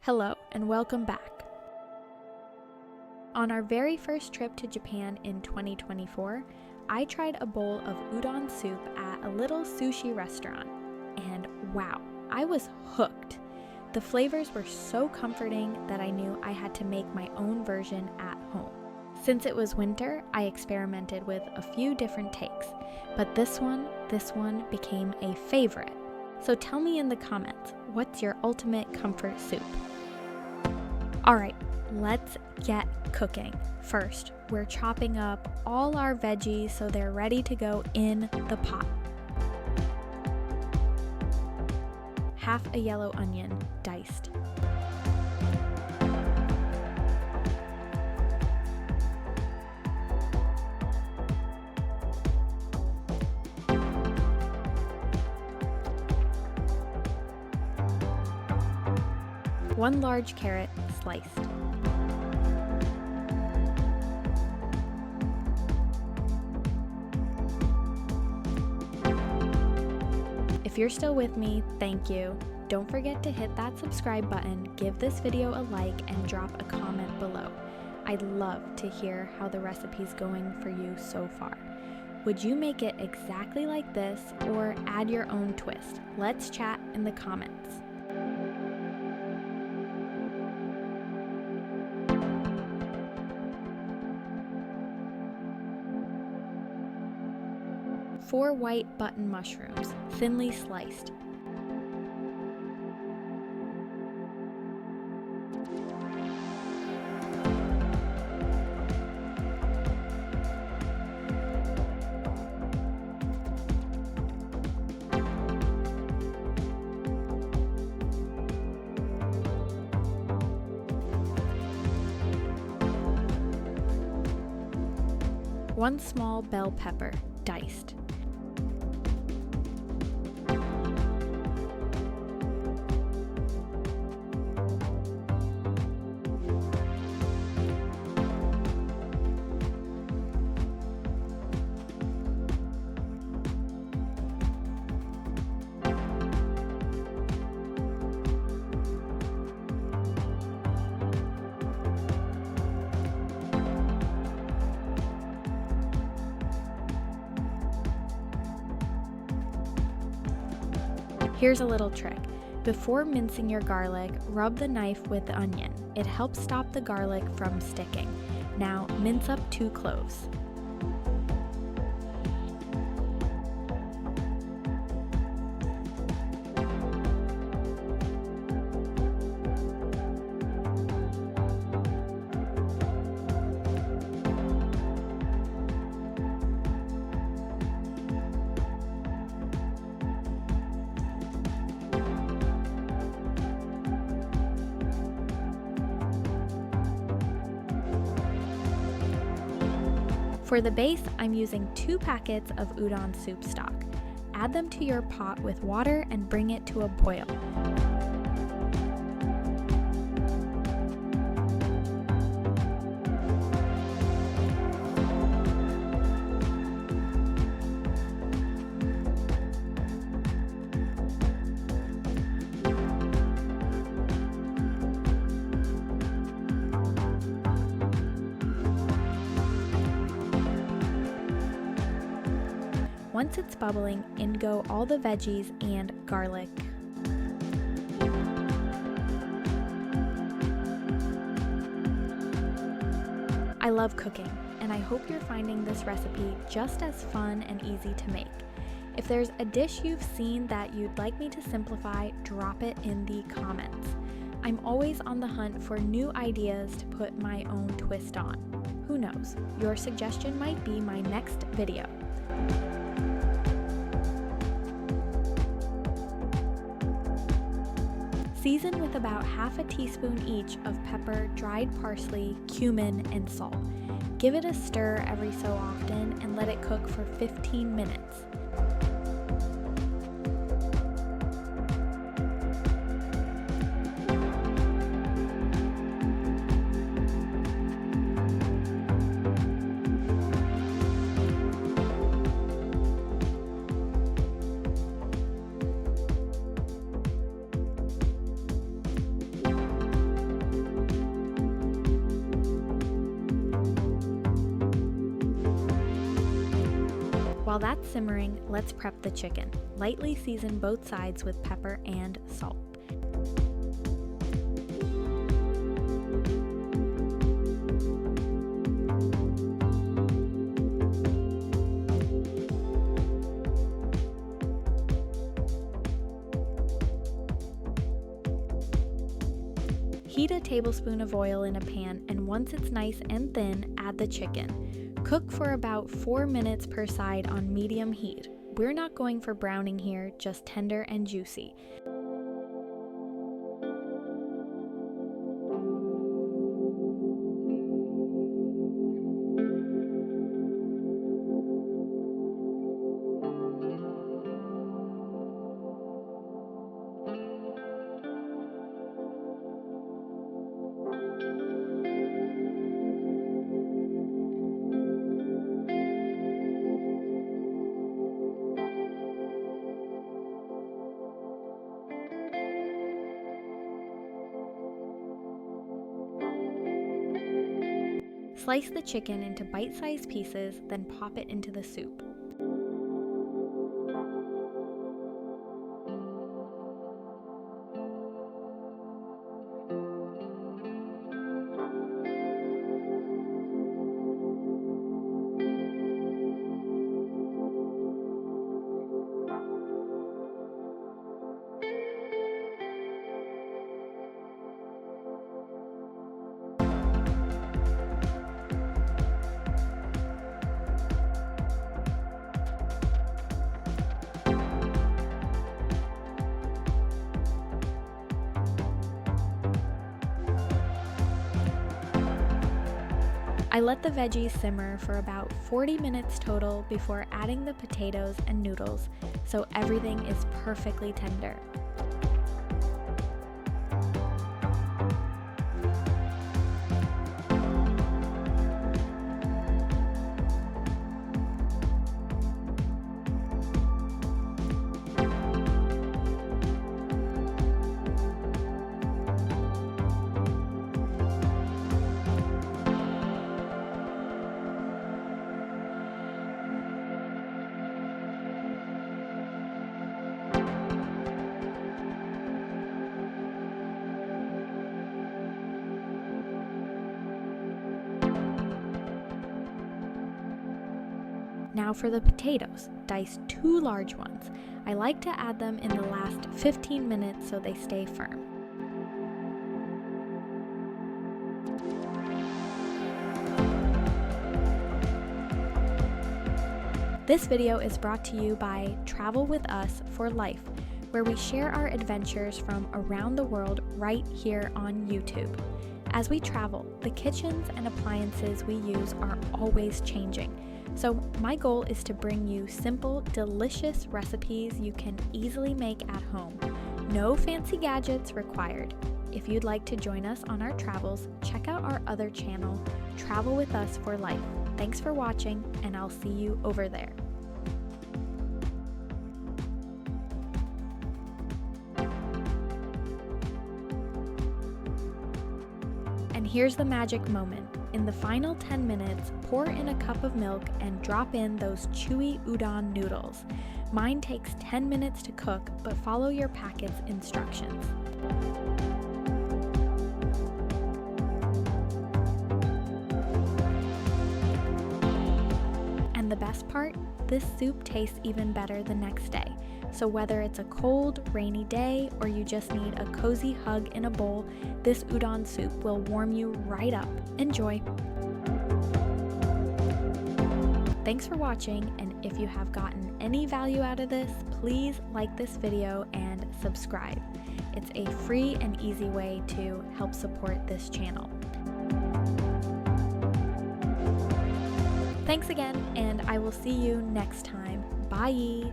Hello and welcome back. On our very first trip to Japan in 2024, I tried a bowl of udon soup at a little sushi restaurant, and wow, I was hooked. The flavors were so comforting that I knew I had to make my own version at home. Since it was winter, I experimented with a few different takes, but this one became a favorite. So tell me in the comments, what's your ultimate comfort soup? Alright, let's get cooking. First, we're chopping up all our veggies so they're ready to go in the pot. Half a yellow onion, diced. One large carrot, sliced. If you're still with me, thank you. Don't forget to hit that subscribe button, give this video a like, and drop a comment below. I'd love to hear how the recipe's going for you so far. Would you make it exactly like this or add your own twist? Let's chat in the comments. Four white button mushrooms, thinly sliced. One small bell pepper, diced. Here's a little trick. Before mincing your garlic, rub the knife with the onion. It helps stop the garlic from sticking. Now mince up 2 cloves. For the base, I'm using 2 packets of udon soup stock. Add them to your pot with water and bring it to a boil. Once it's bubbling, in go all the veggies and garlic. I love cooking, and I hope you're finding this recipe just as fun and easy to make. If there's a dish you've seen that you'd like me to simplify, drop it in the comments. I'm always on the hunt for new ideas to put my own twist on. Who knows, your suggestion might be my next video. Season with about half a teaspoon each of pepper, dried parsley, cumin, and salt. Give it a stir every so often and let it cook for 15 minutes. While that's simmering, let's prep the chicken. Lightly season both sides with pepper and salt. Heat a tablespoon of oil in a pan, and once it's nice and thin, add the chicken. Cook for about 4 minutes per side on medium heat. We're not going for browning here, just tender and juicy. Slice the chicken into bite-sized pieces, then pop it into the soup. I let the veggies simmer for about 40 minutes total before adding the potatoes and noodles, so everything is perfectly tender. Now for the potatoes, dice 2 large ones. I like to add them in the last 15 minutes so they stay firm. This video is brought to you by Travel With Us for Life, where we share our adventures from around the world right here on YouTube. As we travel, the kitchens and appliances we use are always changing. So my goal is to bring you simple, delicious recipes you can easily make at home. No fancy gadgets required. If you'd like to join us on our travels, check out our other channel, Travel With Us for Life. Thanks for watching, and I'll see you over there. And here's the magic moment. In the final 10 minutes, pour in a cup of milk and drop in those chewy udon noodles. Mine takes 10 minutes to cook, but follow your packet's instructions. And the best part? This soup tastes even better the next day. So whether it's a cold, rainy day or you just need a cozy hug in a bowl, this udon soup will warm you right up. Enjoy! Thanks for watching, and if you have gotten any value out of this, please like this video and subscribe. It's a free and easy way to help support this channel. Thanks again, and I will see you next time. Bye!